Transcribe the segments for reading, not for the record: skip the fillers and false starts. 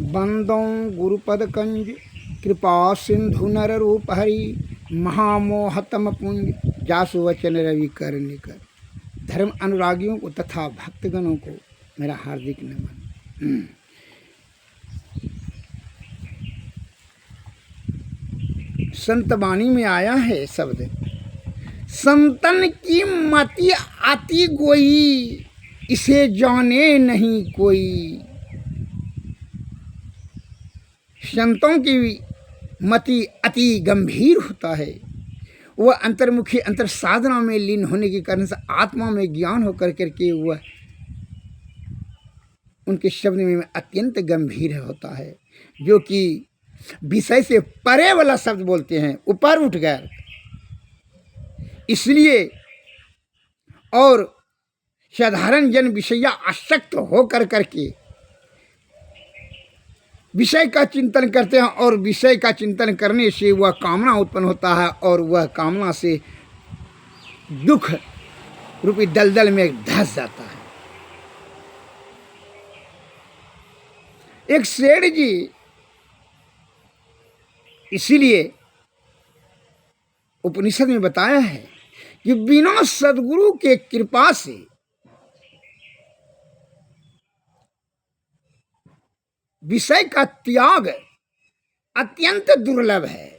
बंदों गुरुपद कंज कृपा सिंधु नर रूप हरि महामोहतम पुंज जासु वचन रवि कर निकर। धर्म अनुरागियों को तथा भक्तगणों को मेरा हार्दिक नमन। संत वाणी में आया है शब्द, संतन की मति अति गोई, इसे जाने नहीं कोई। संतों की मति अति गंभीर होता है। वह अंतर्मुखी अंतर साधना में लीन होने के कारण से आत्मा में ज्ञान होकर करके वह उनके शब्द में अत्यंत गंभीर होता है, जो कि विषय से परे वाला शब्द बोलते हैं, ऊपर उठ गए। इसलिए और साधारण जन विषया आसक्त होकर करके विषय का चिंतन करते हैं और विषय का चिंतन करने से वह कामना उत्पन्न होता है और वह कामना से दुख रूपी दलदल में धंस जाता है। एक सेठ जी इसीलिए उपनिषद में बताया है कि बिना सद्गुरु के कृपा से विषय का त्याग अत्यंत दुर्लभ है।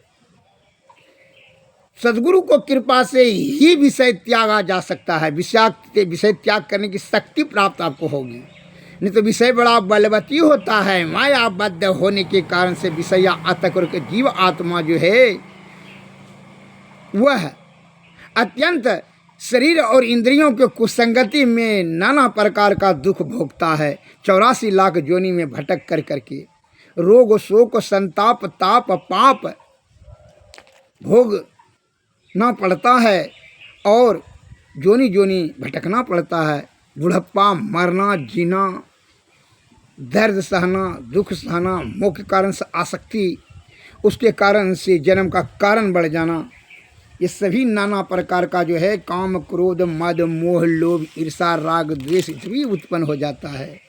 सद्गुरु को कृपा से ही विषय त्यागा जा सकता है। विषय त्याग करने की शक्ति प्राप्त आपको होगी, नहीं तो विषय बड़ा बलवती होता है। मायाबद्ध होने के कारण से विषय आतक और जीव आत्मा जो है वह अत्यंत शरीर और इंद्रियों के कुसंगति में नाना प्रकार का दुख भोगता है। 84 लाख जोनि में भटक कर करके रोग शोक संताप ताप पाप भोगना पड़ता है और जोनी जोनी भटकना पड़ता है। बुढ़प्पा, मरना, जीना, दर्द सहना, दुख सहना, मुख्य कारण से आसक्ति, उसके कारण से जन्म का कारण बढ़ जाना, ये सभी नाना प्रकार का जो है काम क्रोध मद मोह लोभ ईर्षा राग द्वेष भी उत्पन्न हो जाता है।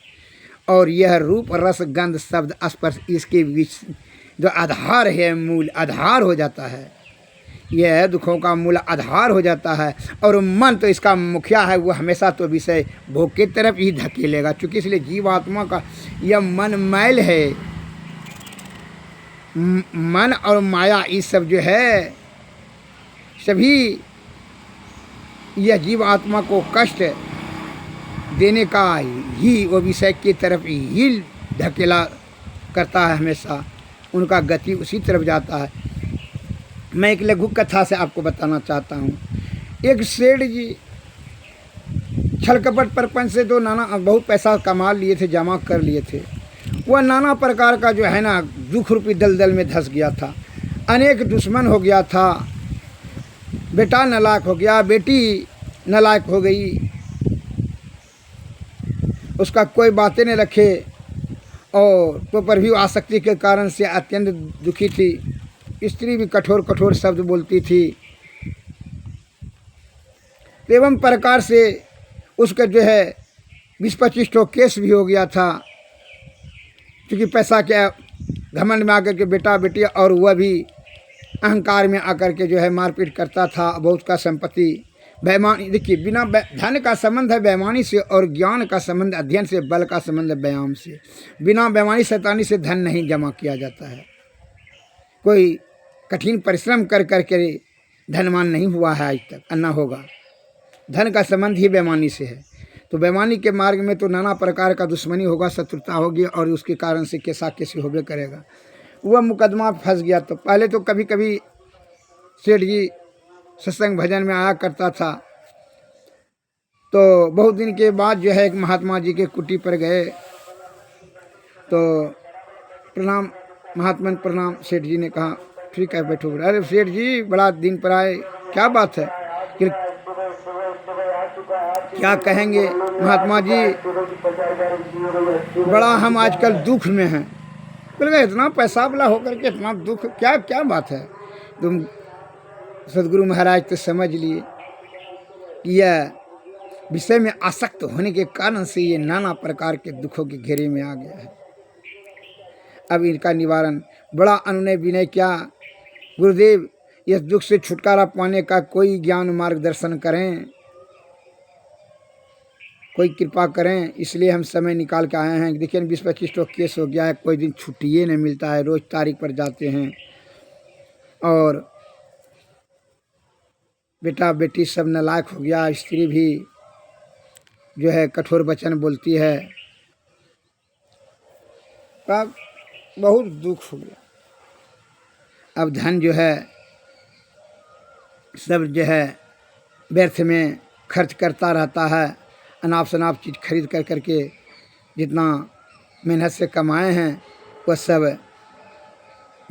और यह रूप रस गंध शब्द स्पर्श इसके बीच जो आधार है, मूल आधार हो जाता है। यह दुखों का मूल आधार हो जाता है और मन तो इसका मुखिया है, वो हमेशा तो विषय भोग की तरफ ही धकेलेगा। चूँकि इसलिए जीवात्मा का यह मन मैल है। मन और माया ये सब जो है सभी यह जीव आत्मा को कष्ट देने का ही वो विषय की तरफ ही धकेला करता है। हमेशा उनका गति उसी तरफ जाता है। मैं एक लघु कथा से आपको बताना चाहता हूँ। एक सेठ जी छल कपट प्रपंच से तो नाना बहुत पैसा कमा लिए थे, जमा कर लिए थे। वह नाना प्रकार का जो है ना दुख रूपी दलदल में धंस गया था। अनेक दुश्मन हो गया था। बेटा नालायक हो गया, बेटी नालायक हो गई, उसका कोई बातें नहीं रखे और तो पर भी आसक्ति के कारण से अत्यंत दुखी थी। स्त्री भी कठोर कठोर शब्द बोलती थी। एवं प्रकार से उसका जो है 20-25 ठो केस भी हो गया था, क्योंकि पैसा के घमंड में आकर के बेटा बेटी और वह भी अहंकार में आकर के जो है मारपीट करता था। बहुत का संपत्ति बेईमानी, देखिए बिना धन का संबंध है बेईमानी से और ज्ञान का संबंध अध्ययन से, बल का संबंध है व्यायाम से। बिना बेईमानी शैतानी से धन नहीं जमा किया जाता है। कोई कठिन परिश्रम कर करके धनवान नहीं हुआ है आज तक, अन्ना होगा। धन का संबंध ही बेईमानी से है। तो बेईमानी के मार्ग में तो नाना प्रकार का दुश्मनी होगा, शत्रुता होगी और उसके कारण से कैसा कैसे होबे करेगा। वह मुकदमा फंस गया। तो पहले तो कभी कभी सेठ जी सत्संग भजन में आया करता था। तो बहुत दिन के बाद जो है एक महात्मा जी के कुटी पर गए तो प्रणाम महात्मा प्रणाम। सेठ जी ने कहा ठीक है बैठो। अरे सेठ जी बड़ा दिन पर आए, क्या बात है? कि क्या कहेंगे महात्मा जी, बड़ा हम आजकल दुख में हैं। बोले इतना पैसा वाला होकर के इतना दुख, क्या क्या बात है? तुम सदगुरु महाराज तो समझ लिए कि यह विषय में आसक्त होने के कारण से ये नाना प्रकार के दुखों के घेरे में आ गया है। अब इनका निवारण। बड़ा अनुनय विनय किया, गुरुदेव इस दुख से छुटकारा पाने का कोई ज्ञान मार्गदर्शन करें, कोई कृपा करें, इसलिए हम समय निकाल के आए हैं। देखिए 20-25 तो केस हो गया है, कोई दिन छुट्टी नहीं मिलता है, रोज़ तारीख पर जाते हैं और बेटा बेटी सब नालायक हो गया, स्त्री भी जो है कठोर वचन बोलती है। तब बहुत दुख हो गया। अब धन जो है सब जो है व्यर्थ में खर्च करता रहता है, अनाप शनाप चीज़ खरीद कर करके जितना मेहनत से कमाए हैं वह सब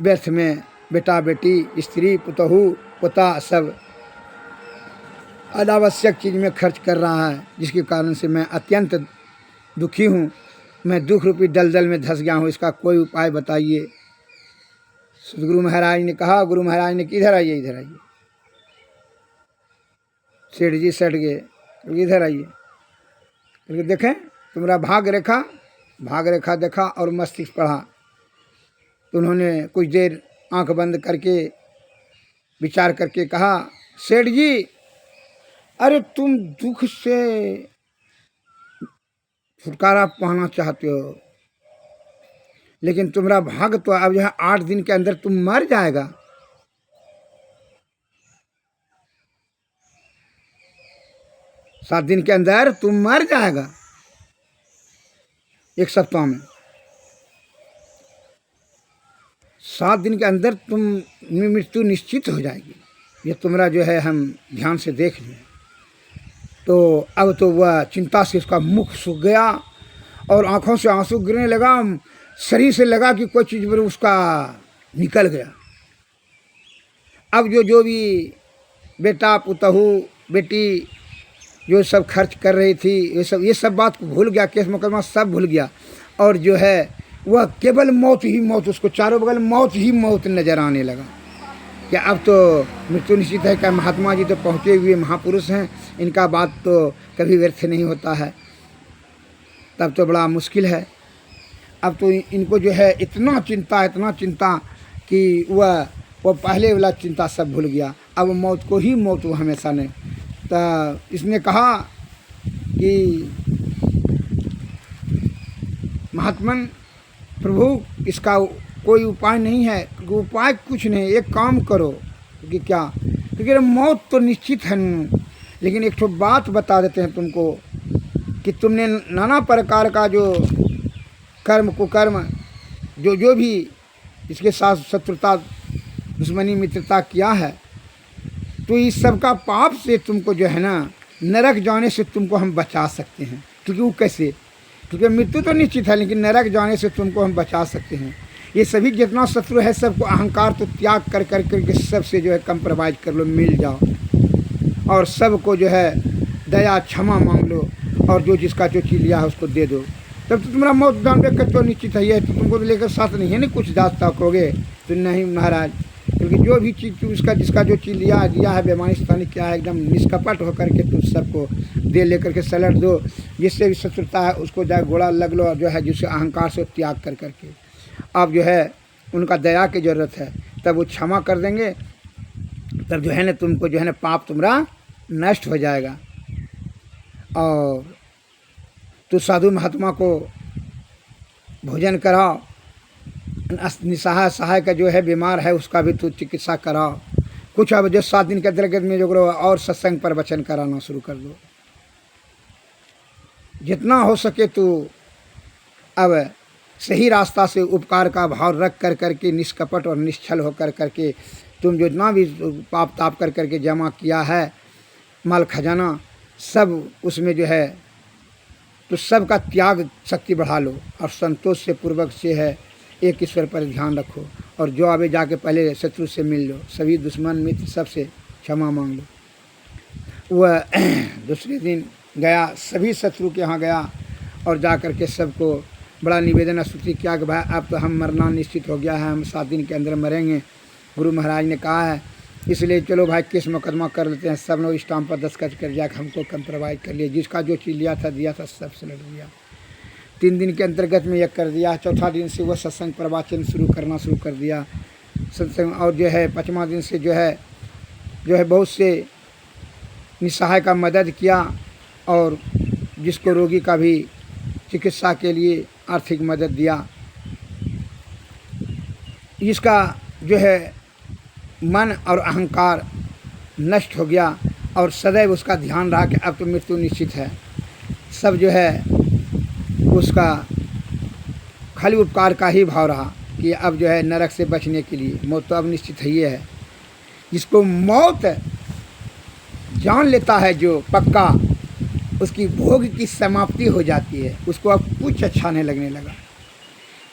व्यर्थ में बेटा बेटी स्त्री पुतहू पोता सब अनावश्यक चीज़ में खर्च कर रहा है, जिसके कारण से मैं अत्यंत दुखी हूँ। मैं दुख रूपी दलदल में धंस गया हूँ, इसका कोई उपाय बताइए। सदगुरु महाराज ने कहा, गुरु महाराज ने इधर आइए, इधर आइए। सेठ जी सट गए, इधर आइए, क्योंकि देखें तुम्हारा भाग रेखा देखा और मस्तिष्क पढ़ा। तो उन्होंने कुछ देर आंख बंद करके विचार करके कहा, सेठ जी अरे तुम दुख से छुटकारा पाना चाहते हो, लेकिन तुम्हारा भाग तो अब यह 8 दिन के अंदर तुम मर जाएगा। 7 दिन के अंदर तुम मर जाएगा, 1 सप्ताह में 7 दिन के अंदर तुम मृत्यु निश्चित हो जाएगी। ये तुम्हारा जो है हम ध्यान से देख लें। तो अब तो वह चिंता से उसका मुख सूख गया और आंखों से आंसू गिरने लगा, शरीर से लगा कि कोई चीज़ पर उसका निकल गया। अब जो भी बेटा पुतहू बेटी जो सब खर्च कर रही थी, ये सब बात को भूल गया, केस मुकदमा सब भूल गया और जो है वह केवल मौत ही मौत, उसको चारों बगल मौत ही मौत नजर आने लगा कि अब तो मृत्यु निश्चित है। क्या महात्मा जी तो पहुँचे हुए महापुरुष हैं, इनका बात तो कभी व्यर्थ नहीं होता है। तब तो बड़ा मुश्किल है। अब तो इनको जो है इतना चिंता कि वह पहले वाला चिंता सब भूल गया। अब मौत को ही मौत वो हमेशा ने। तो इसने कहा कि महात्मन प्रभु इसका कोई उपाय नहीं है। उपाय कुछ नहीं, एक काम करो कि क्या, क्योंकि मौत तो निश्चित है, लेकिन एक ठो बात बता देते हैं तुमको कि तुमने नाना प्रकार का जो कर्म कुकर्म जो भी इसके साथ शत्रुता दुश्मनी मित्रता किया है, तो इस सब का पाप से तुमको जो है ना नरक जाने से तुमको हम बचा सकते हैं। क्योंकि वो कैसे, क्योंकि मृत्यु तो निश्चित है, लेकिन नरक जाने से तुमको हम बचा सकते हैं। ये सभी जितना शत्रु है सबको अहंकार तो त्याग कर के सबसे जो है कंप्रोमाइज कर लो, मिल जाओ और सबको जो है दया क्षमा मांग लो और जो जिसका जो चीज़ लिया है उसको दे दो। तब तो तुम्हारा मौत दान का तो निश्चित है। तो तुमको तो लेकर साथ नहीं है ना कुछ दास्ता करोगे तो नहीं महाराज, क्योंकि जो भी चीज़ उसका जिसका जो चीज़ दिया है बेमानी स्थानी क्या है, एकदम निष्कपट होकर के तुम सबको दे लेकर के सलट दो। जिससे भी शत्रुता है उसको जाए घोड़ा लग लो, जो है जिससे अहंकार से त्याग कर करके अब जो है उनका दया की ज़रूरत है, तब वो क्षमा कर देंगे। तब जो है ना तुमको जो है ना पाप तुम्हारा नष्ट हो जाएगा। और तो साधु महात्मा को भोजन कराओ, निसहाय सहाय का जो है बीमार है उसका भी तो चिकित्सा कराओ। कुछ अब जो 7 दिन के अंतर्गत में जो करो और सत्संग पर वचन कराना शुरू कर दो। जितना हो सके तो अब सही रास्ता से उपकार का भाव रख कर करके निष्कपट और निश्चल होकर करके तुम जितना भी पाप ताप कर करके जमा किया है माल खजाना सब उसमें जो है तो सबका त्याग शक्ति बढ़ा लो और संतोष से पूर्वक से है एक ईश्वर पर ध्यान रखो। और जो आगे जाके पहले शत्रु से मिल लो, सभी दुश्मन मित्र सबसे क्षमा मांग लो। वह दूसरे दिन गया, सभी शत्रु के यहाँ गया और जा कर के सबको बड़ा निवेदन स्तुति किया कि भाई अब तो हम मरना निश्चित हो गया है, हम 7 दिन के अंदर मरेंगे। गुरु महाराज ने कहा है इसलिए चलो भाई केस मुकदमा कर लेते हैं। सब लोग स्टाम्प पर दस्तखत कर जाकर हमको कंप्रोमाइज कर लिया, जिसका जो चीज़ लिया था दिया था सब से लड़ दिया। 3 दिन के अंतर्गत में यह कर दिया। चौथा दिन से वह सत्संग प्रवचन शुरू कर दिया सत्संग। और जो है 5वां दिन से जो है बहुत से निस्सहाय का मदद किया और जिसको रोगी का भी चिकित्सा के लिए आर्थिक मदद दिया। इसका जो है मन और अहंकार नष्ट हो गया और सदैव उसका ध्यान रहा कि अब तो मृत्यु निश्चित है। सब जो है उसका खाली उपकार का ही भाव रहा कि अब जो है नरक से बचने के लिए मौत तो अब निश्चित ही है। जिसको मौत जान लेता है जो पक्का, उसकी भोग की समाप्ति हो जाती है। उसको अब कुछ अच्छा नहीं लगने लगा।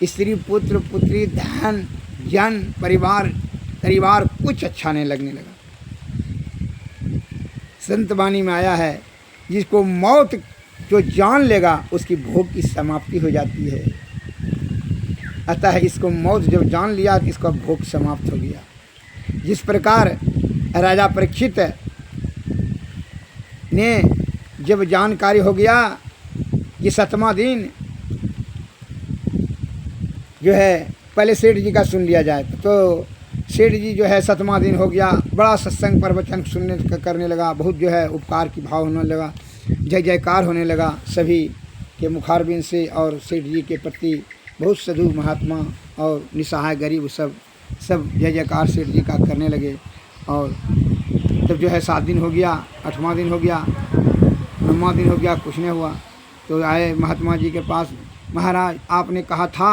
स्त्री पुत्र पुत्री धन जन परिवार कुछ अच्छा नहीं लगने लगा। संत वाणी में आया है जिसको मौत जो जान लेगा उसकी भोग की समाप्ति हो जाती है। अतः इसको मौत जब जान लिया तो इसका भोग समाप्त हो गया। जिस प्रकार राजा परीक्षित ने जब जानकारी हो गया कि 7वां दिन जो है पहले सेठ जी का सुन लिया जाए, तो सेठ जी जो है 7वां दिन हो गया, बड़ा सत्संग प्रवचन सुनने करने लगा। बहुत जो है उपकार की भाव होने लगा, जय जयकार होने लगा सभी के मुखारबिंद से। और सेठ जी के प्रति बहुत साधु महात्मा और निस्सहाय गरीब सब जय जयकार सेठ जी का करने लगे। और तब जो है 7 दिन हो गया, 8वां दिन हो गया, 9वां दिन हो गया, कुछ नहीं हुआ। तो आए महात्मा जी के पास, महाराज आपने कहा था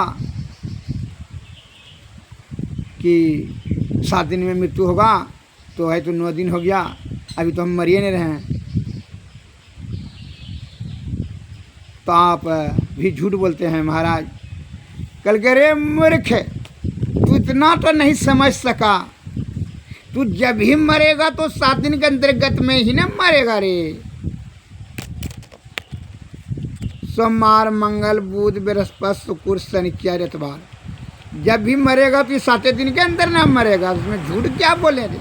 कि 7 दिन में मृत्यु होगा, तो है तो 9 दिन हो गया, अभी तो हम मरिए नहीं रहे हैं। तो आप भी झूठ बोलते हैं महाराज। कल के रे मूर्ख, तू इतना तो नहीं समझ सका, तू जब ही मरेगा तो 7 दिन के अंतर्गत में ही ना मरेगा रे। सोमवार मंगल बुध बृहस्पति शुक्र शनि क्या इतवार, जब भी मरेगा तो 7 दिन के अंदर ना मरेगा। उसमें झूठ क्या बोले रे।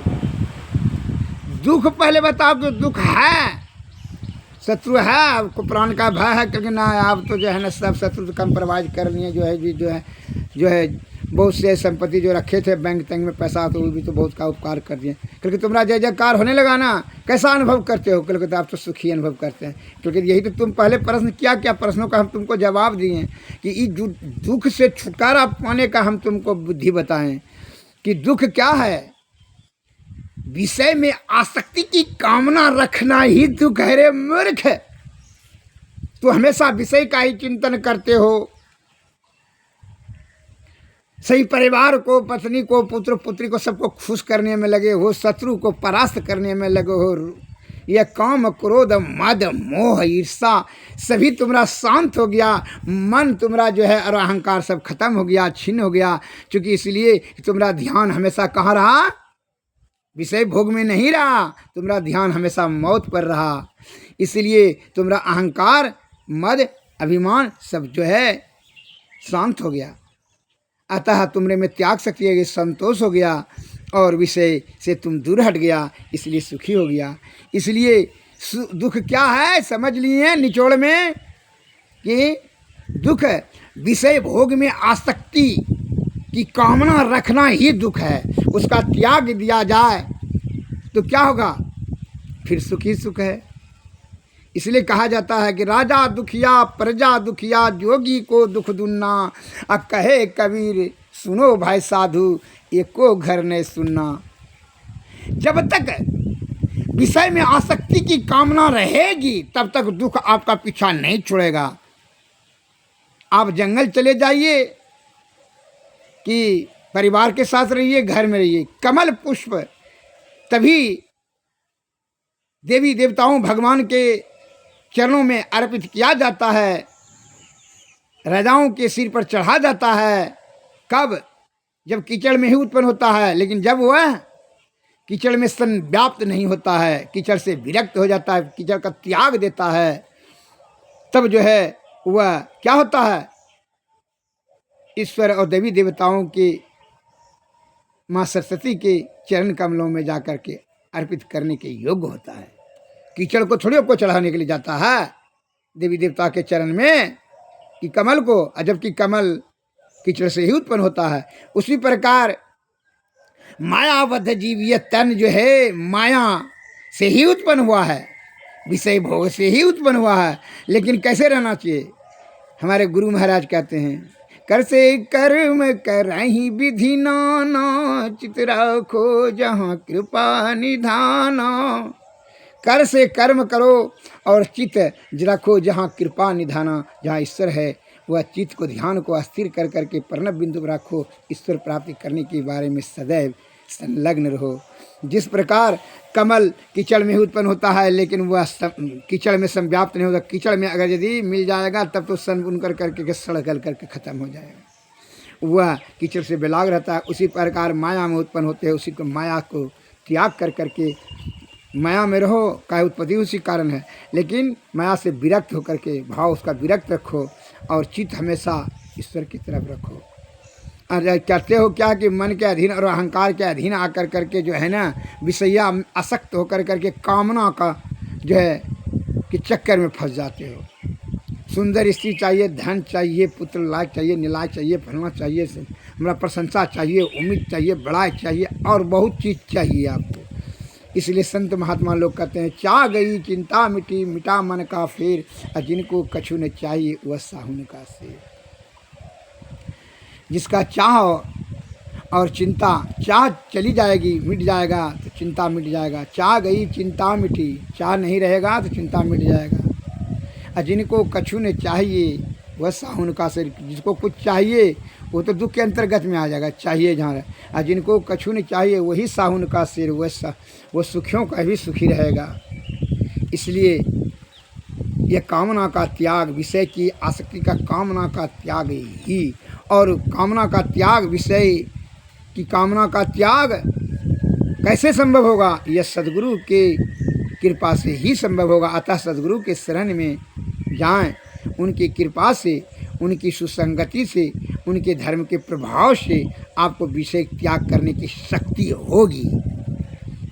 दुख पहले बताओ कि दुख है, शत्रु है, आपको प्राण का भय है, क्योंकि ना आप तो जो है ना सब शत्रु कम परवाज कर लिए। जो है बहुत से संपत्ति जो रखे थे बैंक तंग में पैसा, तो वो भी तो बहुत का उपकार कर दिए। क्योंकि तुम्हारा जय जयकार होने लगा ना, कैसा अनुभव करते हो? क्योंकि तो आप तो सुखी अनुभव करते हैं। क्योंकि यही तो तुम पहले प्रश्न क्या प्रश्नों का हम तुमको जवाब दिए कि इस दुख से छुटकारा पाने का हम तुमको बुद्धि बताएं कि दुख क्या है। विषय में आसक्ति की कामना रखना ही दुख है रे मूर्ख। तो हमेशा विषय का ही चिंतन करते हो, सही परिवार को, पत्नी को, पुत्र पुत्री को सबको खुश करने में लगे हो, शत्रु को परास्त करने में लगे हो। यह काम क्रोध मद मोह ईर्षा सभी तुम्हारा शांत हो गया। मन तुम्हारा जो है और अहंकार सब खत्म हो गया, छिन्न हो गया। क्योंकि इसलिए तुम्हारा ध्यान हमेशा कहाँ रहा? विषय भोग में नहीं रहा, तुम्हारा ध्यान हमेशा मौत पर रहा। इसलिए तुम्हारा अहंकार मद अभिमान सब जो है शांत हो गया। अतः तुमरे में त्याग शक्ति है, संतोष हो गया और विषय से तुम दूर हट गया, इसलिए सुखी हो गया। इसलिए दुख क्या है समझ लिए निचोड़ में कि दुख विषय भोग में आसक्ति की कामना रखना ही दुख है। उसका त्याग दिया जाए तो क्या होगा? फिर सुख ही सुख है। इसलिए कहा जाता है कि राजा दुखिया प्रजा दुखिया, जोगी को दुख दुन्ना। अब कहे कबीर सुनो भाई साधु, एको घर ने सुनना। जब तक विषय में आसक्ति की कामना रहेगी तब तक दुख आपका पीछा नहीं छोड़ेगा। आप जंगल चले जाइए कि परिवार के साथ रहिए, घर में रहिए, कमल पुष्प तभी देवी देवताओं भगवान के चरणों में अर्पित किया जाता है, राजाओं के सिर पर चढ़ा जाता है। कब? जब कीचड़ में ही उत्पन्न होता है। लेकिन जब वह कीचड़ में संव्याप्त नहीं होता है, कीचड़ से विरक्त हो जाता है, कीचड़ का त्याग देता है, तब जो है वह क्या होता है? ईश्वर और देवी देवताओं के माँ सरस्वती के चरण कमलों में जाकर के अर्पित करने के योग्य होता है। कीचड़ को थोड़ी आपको चढ़ाने के लिए जाता है देवी देवता के चरण में। कि कमल को, जबकि कमल कीचड़ से ही उत्पन्न होता है। उसी प्रकार मायाबद्ध जीव ये तन जो है माया से ही उत्पन्न हुआ है, विषय भोग से ही उत्पन्न हुआ है। लेकिन कैसे रहना चाहिए? हमारे गुरु महाराज कहते हैं, कर से कर्म करहि विधि नाना, चित राखो जहाँ कृपा निधाना। कर से कर्म करो और चित रखो जहाँ कृपा निधाना। जहाँ ईश्वर है वह चित्त को, ध्यान को स्थिर कर करके प्रणव बिंदु पर रखो। ईश्वर प्राप्ति करने के बारे में सदैव संलग्न रहो। जिस प्रकार कमल कीचड़ में ही उत्पन्न होता है, लेकिन वह कीचड़ में संव्याप्त नहीं होता। कीचड़ में अगर यदि मिल जाएगा तब तो सन बुन कर करके सड़गल करके खत्म हो जाएगा। वह कीचड़ से बेलाग रहता है। उसी प्रकार माया में उत्पन्न होते हैं। उसी को माया को त्याग कर करके माया में रहो, का उत्पत्ति उसी कारण है। लेकिन माया से विरक्त होकर के भाव उसका विरक्त रखो और चित्त हमेशा ईश्वर की तरफ रखो। और कहते हो क्या कि मन के अधीन और अहंकार के अधीन आकर करके जो है ना विषया आसक्त होकर करके कामना का जो है कि चक्कर में फंस जाते हो। सुंदर स्त्री चाहिए, धन चाहिए, पुत्र लायक चाहिए, निलायक चाहिए, फलना चाहिए, हमारा प्रशंसा चाहिए, उम्मीद चाहिए, बड़ाई चाहिए और बहुत चीज़ चाहिए आपको। इसलिए संत महात्मा लोग कहते हैं, चा गई चिंता मिटी, मिटा मन का फेर, और जिनको कछु न चाहिए वह साहुन का शेर। जिसका चाह और चिंता, चाह चली जाएगी, मिट जाएगा तो चिंता मिट जाएगा। चाह गई चिंता मिटी, चाह नहीं रहेगा तो चिंता मिट जाएगा। और जिनको कछु न चाहिए वह साहुन का शेर। जिसको कुछ चाहिए वो तो दुख के अंतर्गत में आ जाएगा, चाहिए जहाँ रहे। और जिनको कछु न चाहिए वही साहुन का शेर, वो सुखियों का भी सुखी रहेगा। इसलिए यह कामना का त्याग, विषय की आसक्ति का कामना का त्याग ही, और कामना का त्याग, विषय की कामना का त्याग कैसे संभव होगा? यह सद्गुरु के कृपा से ही संभव होगा। अतः सद्गुरु के शरण में जाएं, उनकी कृपा से, उनकी सुसंगति से, उनके धर्म के प्रभाव से आपको विषय त्याग करने की शक्ति होगी।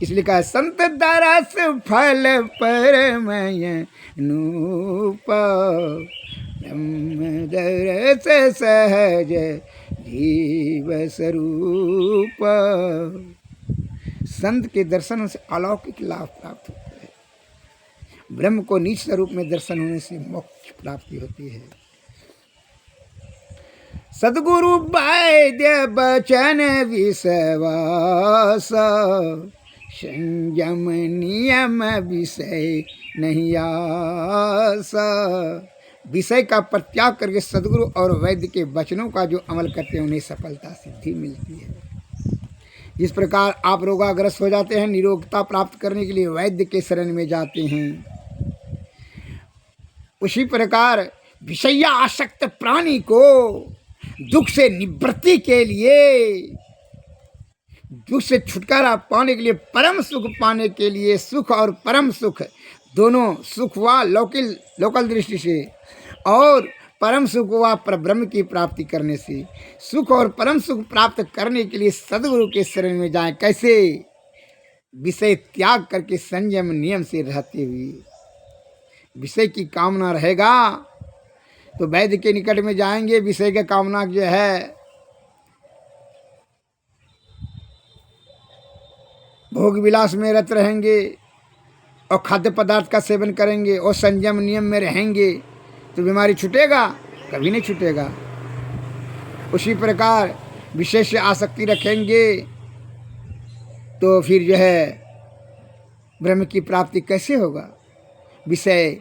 इसलिए कहा, संत दरस फल परमय नूप, ब्रह्म दरस सहज जीव स्वरूप। संत के दर्शन से अलौकिक लाभ प्राप्त होता है। ब्रह्म को नीच स्वरूप में दर्शन होने से मोक्ष प्राप्ति होती है। सद्गुरु वैद्य बचन विश्वास, संयम नियम विषय नहीं आस। विषय का परित्याग करके सद्गुरु और वैद्य के वचनों का जो अमल करते हैं उन्हें सफलता सिद्धि मिलती है। जिस प्रकार आप रोगाग्रस्त हो जाते हैं, निरोगता प्राप्त करने के लिए वैद्य के शरण में जाते हैं, उसी प्रकार विषया आसक्त प्राणी को दुख से निवृत्ति के लिए, दुख से छुटकारा पाने के लिए, परम सुख पाने के लिए, सुख और परम सुख दोनों, सुख हुआ लोकल दृष्टि से और परम सुख हुआ पर ब्रह्म की प्राप्ति करने से। सुख और परम सुख प्राप्त करने के लिए सद्गुरु के शरण में जाएं। कैसे? विषय त्याग करके संयम नियम से रहते हुए। विषय की कामना रहेगा तो वैद्य के निकट में जाएंगे। विषय की कामना जो है भोग विलास में रत रहेंगे और खाद्य पदार्थ का सेवन करेंगे और संयम नियम में रहेंगे तो बीमारी छूटेगा? कभी नहीं छूटेगा। उसी प्रकार विषय से आसक्ति रखेंगे तो फिर जो है ब्रह्म की प्राप्ति कैसे होगा? विषय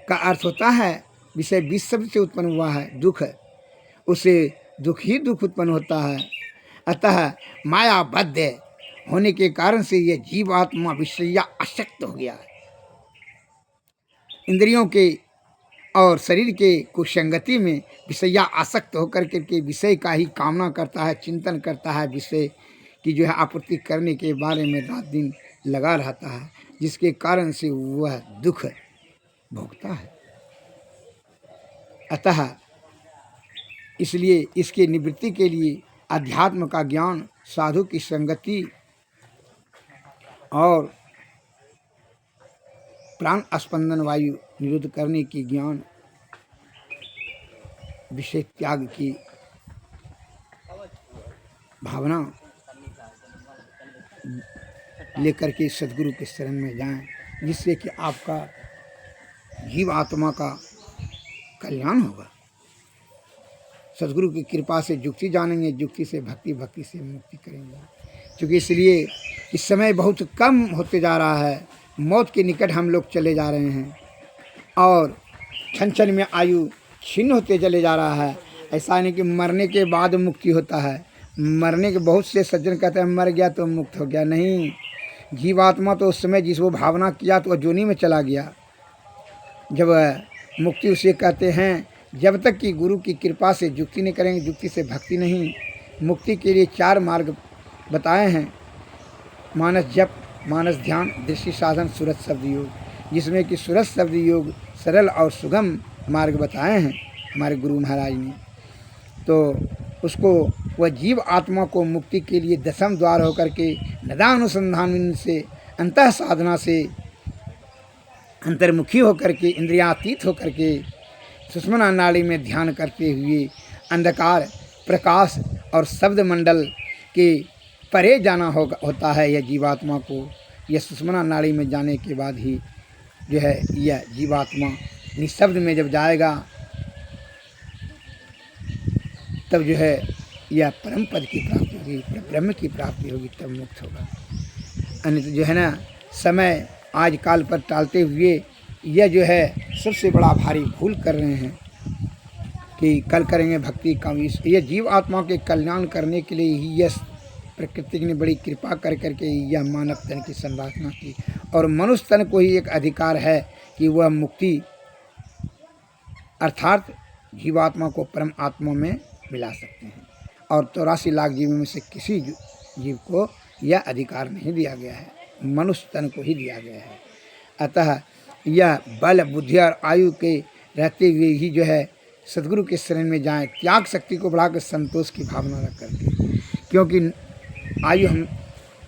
का अर्थ होता है, विषय विष शब्द से उत्पन्न हुआ है, दुख है, उससे दुख ही दुख उत्पन्न होता है। अतः मायाबद्ध होने के कारण से यह जीवात्मा विषया आसक्त हो गया है। इंद्रियों के और शरीर के कुसंगति में विषया आसक्त होकर के विषय का ही कामना करता है, चिंतन करता है, विषय की जो है आपूर्ति करने के बारे में रात दिन लगा रहता है, जिसके कारण से वह दुख भोगता है। अतः इसलिए इसके निवृत्ति के लिए अध्यात्म का ज्ञान, साधु की संगति और प्राण स्पंदन वायु निरुद्ध करने की ज्ञान विषय त्याग की भावना लेकर के सदगुरु के शरण में जाएं, जिससे कि आपका जीव आत्मा का कल्याण होगा। सदगुरु की कृपा से जुक्ति जानेंगे, जुक्ति से भक्ति, भक्ति से मुक्ति करेंगे। क्योंकि इसलिए इस समय बहुत कम होते जा रहा है, मौत के निकट हम लोग चले जा रहे हैं और क्षण क्षण में आयु छीन होते चले जा रहा है। ऐसा नहीं कि मरने के बाद मुक्ति होता है। मरने के बहुत से सज्जन कहते हैं मर गया तो मुक्त हो गया। नहीं, जीवात्मा तो उस समय जिस वो भावना किया तो वह जोनी में चला गया। जब मुक्ति उसे कहते हैं, जब तक कि गुरु की कृपा से जुक्ति नहीं करेंगे, जुक्ति से भक्ति नहीं। मुक्ति के लिए 4 मार्ग बताए हैं, मानस जप, मानस ध्यान, दृष्टि साधन, सूरत शब्द योग, जिसमें कि सूरत शब्द योग सरल और सुगम मार्ग बताए हैं हमारे गुरु महाराज ने। तो उसको वह जीव आत्मा को मुक्ति के लिए 10वें द्वार होकर के नदानुसंधान से, अंतः साधना से अंतर्मुखी होकर के, इंद्रियातीत होकर के सुषुम्ना नाड़ी में ध्यान करते हुए अंधकार, प्रकाश और शब्द मंडल के परे जाना होता है। यह जीवात्मा को यह सुषुम्ना नाड़ी में जाने के बाद ही जो है यह जीवात्मा निःशब्द में जब जाएगा तब जो है यह परम पद की प्राप्ति होगी, ब्रह्म की प्राप्ति होगी, तब मुक्त होगा। अन्यथा जो है ना, समय आज काल पर टालते हुए यह जो है सबसे बड़ा भारी भूल कर रहे हैं कि कल करेंगे भक्ति का। यह जीव आत्मा के कल्याण करने के लिए ही यह प्रकृति ने बड़ी कृपा कर करके यह मानव तन की संरचना की, और मनुष्य तन को ही एक अधिकार है कि वह मुक्ति अर्थात जीवात्मा को परम आत्मा में मिला सकते हैं। और 84 लाख जीवों में से किसी जीव को यह अधिकार नहीं दिया गया है, मनुष्य तन को ही दिया गया है। अतः यह बल, बुद्धि और आयु के रहते हुए ही जो है सदगुरु के शरण में जाएं, त्याग शक्ति को बढ़ाकर संतोष की भावना रख करके, क्योंकि आयु हम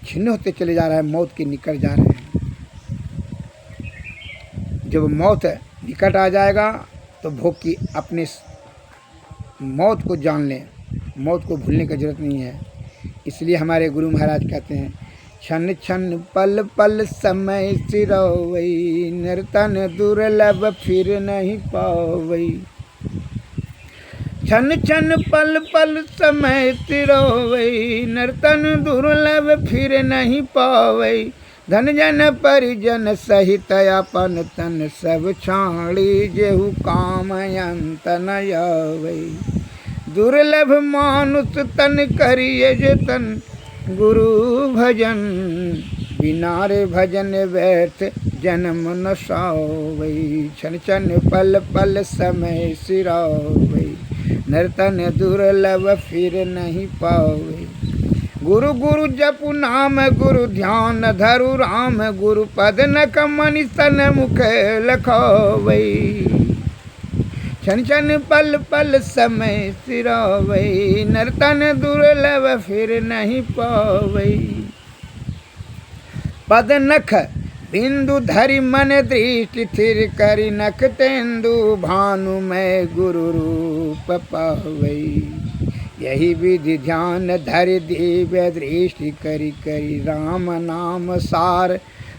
छिन्न होते चले जा रहे हैं, मौत के निकट जा रहे हैं। जब मौत निकट आ जाएगा तो भोग की अपने मौत को जान लें, मौत को भूलने की जरूरत नहीं है। इसलिए हमारे गुरु महाराज कहते हैं, क्षण क्षण पल पल समय सिरोवई, नर्तन दुर्लभ फिर नहीं पावई। क्षण क्षण पल पल समय सिरोवई, नर्तन दुर्लभ फिर नहीं पावई। धन जन परिजन सहित अपन तन सब छाड़ी, जेहु काम अंत न आवई। दुर्लभ मानुष तन करिए जतन, गुरु भजन बिना रे भजन व्यर्थ जन्म न सावई। क्षण क्षण पल पल समय सिरावई, नर्तन दुर्लभ फिर नहीं पावई। गुरु गुरु जपु नाम गुरु ध्यान, धरु राम गुरु पद न कमनि सन मुख लखावई। क्षण क्षण पल पल समय सिरावई, नर्तन दुर्लभ फिर नहीं पावई। पद नख बिंदु धरि मन दृष्टि थिर करि, नख तेंदु भानु में गुरु रूप पावई। यही विधि ध्यान धरि दिव्य दृष्टि करि करि, राम नाम सार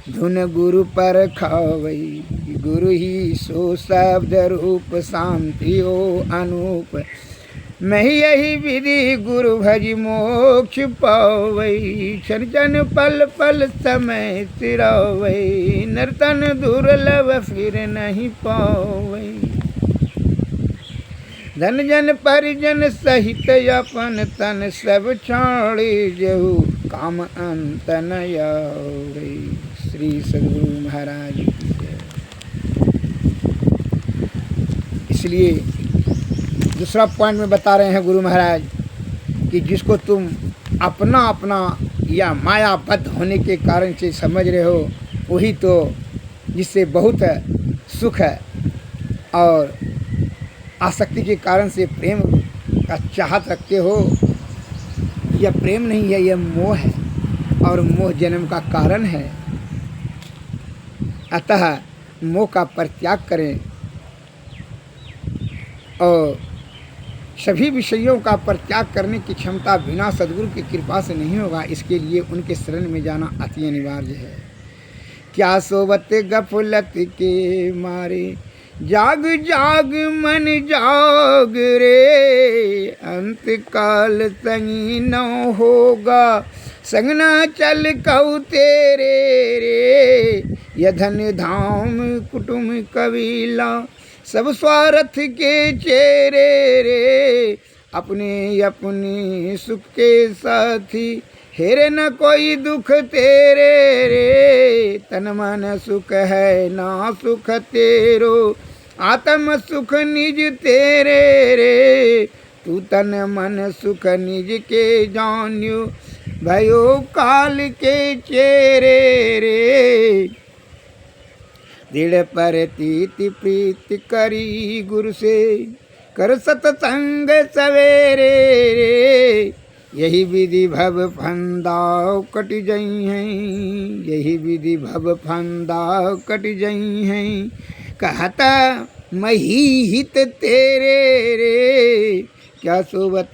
धुन गुरु पर खावई। गुरु ही सो शब्द रूप शांति हो अनूप, मैं यही विधि गुरु भज मोक्ष पावई। क्षण क्षण पल पल समय सिरावई, नर्तन दुर्लभ फिर नहीं पावई। धन जन परिजन सहित अपन तन सब छाड़ी, जेहु काम अंत न आवई। श्री सद्गुरु महाराज की जय। इसलिए दूसरा पॉइंट में बता रहे हैं गुरु महाराज कि जिसको तुम अपना अपना या मायाबद्ध होने के कारण से समझ रहे हो, वही तो जिससे बहुत सुख है, और आसक्ति के कारण से प्रेम का चाहत रखते हो, यह प्रेम नहीं है, यह मोह है, और मोह जन्म का कारण है। अतः मोह का परित्याग करें और सभी विषयों का परित्याग करने की क्षमता बिना सद्गुरु की कृपा से नहीं होगा। इसके लिए उनके शरण में जाना अति अनिवार्य है। क्या सोवत गफलत के मारे, जाग जाग मन जाग रे, अंत काल संगी न होगा, संग न चल कहु तेरे रे। यह धन धाम कुटुम कबीला, सब स्वार्थ के चेरे रे, अपने अपने सुख के साथी, हेरे न कोई दुख तेरे रे। तन मन सुख है ना सुख तेरो, आत्म सुख निज तेरे रे। तू तन मन सुख निज के जान्यो, भयो काल के चेरे रे। दृढ़ परतीति प्रीति करी गुरु से, कर सतसंग सवेरे रे। यही विधि भव फंदाव कट जई हैं, यही विधि भव फंदाव कट जई हैं। कहता मही हित तेरे रे, क्या सोवत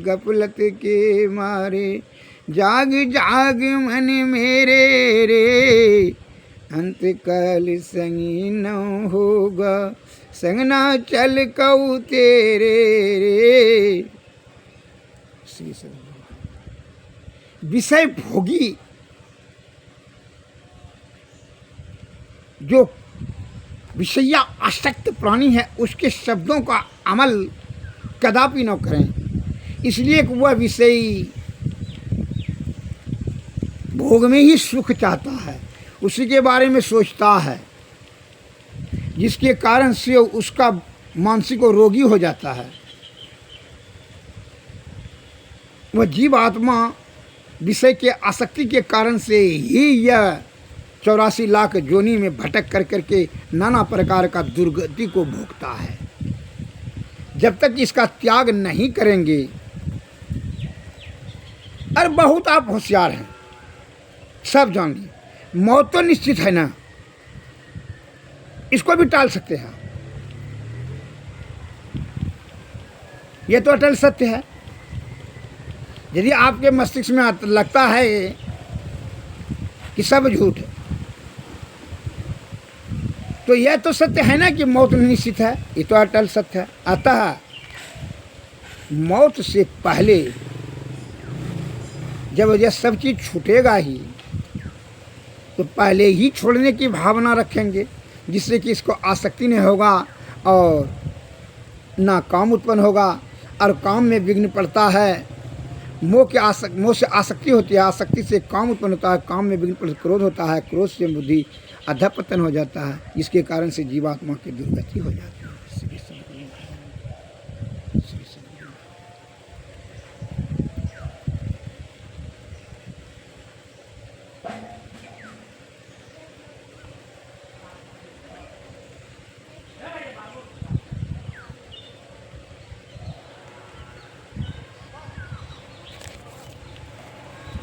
गफलत के मारे, जाग जाग मन मेरे रे। अंत काल संगी न होगा, संग न चल कहु तेरे रे। श्री सद्गुरु। विषय भोगी जो विषया आसक्त प्राणी है, उसके शब्दों का अमल कदापि न करें। इसलिए कि वह विषय भोग में ही सुख चाहता है, उसी के बारे में सोचता है, जिसके कारण से उसका मानसिक रोगी हो जाता है। वह जीव आत्मा विषय के आसक्ति के कारण से ही यह 84 लाख जोनी में भटक कर करके नाना प्रकार का दुर्गति को भोगता है। जब तक इसका त्याग नहीं करेंगे, अरे बहुत आप होशियार हैं, सब जानिए, मौत तो निश्चित है ना, इसको भी टाल सकते हैं। ये तो अटल सत्य है। यदि आपके मस्तिष्क में लगता है कि सब झूठ है, तो यह तो सत्य है ना कि मौत निश्चित है, ये तो अटल सत्य है। अतः मौत से पहले जब यह सब चीज़ छूटेगा ही, तो पहले ही छोड़ने की भावना रखेंगे, जिससे कि इसको आसक्ति नहीं होगा और ना काम उत्पन्न होगा। और काम में विघ्न पड़ता है, मोह से आसक्ति होती है, आसक्ति से काम उत्पन्न होता है, काम में विघ्न पड़ता, क्रोध होता है, क्रोध से बुद्धि अधपतन हो जाता है, जिसके कारण से जीवात्मा की दुर्गति हो जाती है।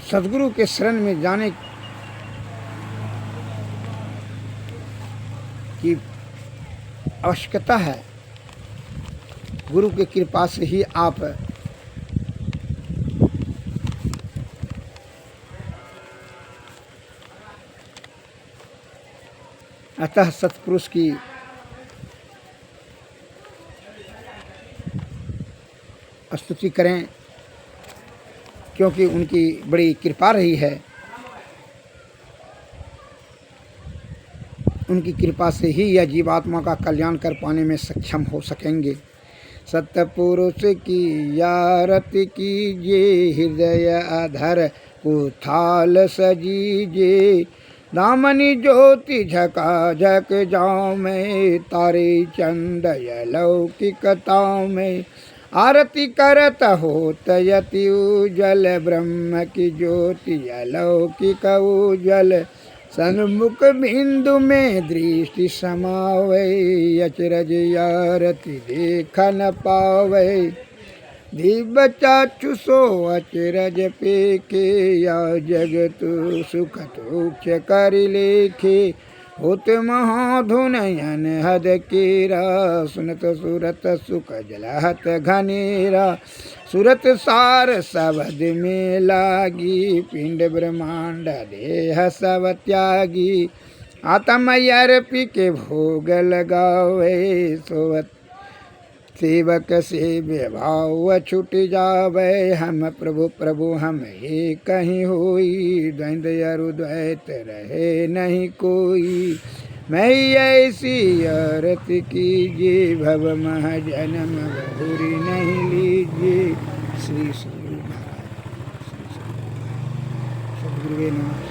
सद्गुरु के शरण में जाने की आवश्यकता है। गुरु की कृपा से ही आप अतः सत्पुरुष की स्तुति करें, क्योंकि उनकी बड़ी कृपा रही है। उनकी कृपा से ही यह जीवात्मा का कल्याण कर पाने में सक्षम हो सकेंगे। सतपुरुष की यारति कीजिए, हृदय अधर को थाल सजीजे। दामनी ज्योति झका झक जाऊँ मैं, तारे चंद अलौकिकताओं में। आरती करत होत यति उजल, ब्रह्म की ज्योति अलौकिक उजल। सन्मुख बिंदु में दृष्टि समावे, अचरज आरती देख न पावे। दिव्य चाक्षु सो अचरज पेखे, या जगतु सुख तोक्ष कर लेखे। होत महाधुनयन हद कीरा सुनत सूरत सुख जलहत घनेरा सुरत सार सबद में लागी पिंड ब्रह्मांड देह सब त्यागी आत्म अर्पी के भोग लगावे सोवत सेवक से विभाव छुट जावे हम प्रभु प्रभु हम ही कहीं होई द्वंद अरुद्वैत रहे नहीं कोई मैं ऐसी औरत कीजिए भव मह जन्म बहुरी नहीं लीजिए श्री सद्गुरु महाराज सद्गुरु नमः।